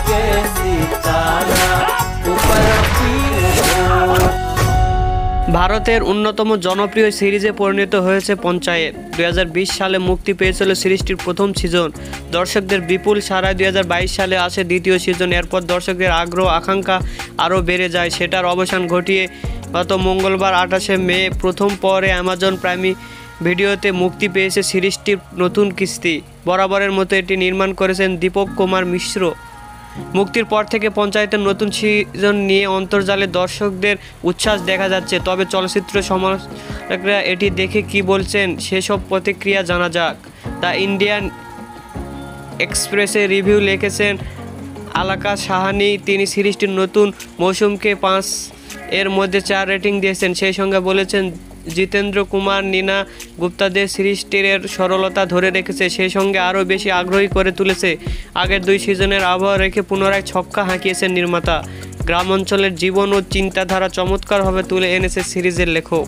के सितारा ऊपर ভারতের অন্যতম জনপ্রিয় সিরিজে পরিণত হয়েছে পঞ্চায়েত। 2020 সালে মুক্তি পেয়েছিল সিরিজটির প্রথম সিজন। দর্শকদের বিপুল সাড়ায় 2022 সালে আসে দ্বিতীয় সিজন। এরপর দর্শকদের আগ্রহ আকাঙ্ক্ষা আরও বেড়ে যায়। সেটার অবসান ঘটিয়ে গত মঙ্গলবার 28শে মে প্রথম পরে অ্যামাজন প্রাইম ভিডিওতে মুক্তি পেয়েছে সিরিজটির নতুন কিস্তি। বরাবরের মতো এটি নির্মাণ করেছেন দীপক কুমার মিশ্র। মুক্তির পর থেকে পঞ্চায়েতের নতুন সিজন নিয়ে অন্তর্জালে দর্শকদের উচ্ছ্বাস দেখা যাচ্ছে। তবে চলচ্চিত্র সমালোচকরা এটি দেখে কী বলছেন সেসব প্রতিক্রিয়া জানা যাক। দ্য ইন্ডিয়ান এক্সপ্রেসে রিভিউ লিখেছেন আলাকা সাহানি। তিনি সিরিজটির নতুন মৌসুমকে 5-এর মধ্যে 4 রেটিং দিয়েছেন। সেই সঙ্গে বলেছেন জিতেন্দ্র কুমার নীনা গুপ্তাদের সিরিজটির সরলতা ধরে রেখেছে, সেই সঙ্গে আরও বেশি আগ্রহী করে তুলেছে। আগের 2 সিজনের আবহাওয়া রেখে পুনরায় ছক্কা হাঁকিয়েছেন নির্মাতা। গ্রাম অঞ্চলের জীবন ও চিন্তাধারা চমৎকারভাবে তুলে এনেছে সিরিজের লেখক।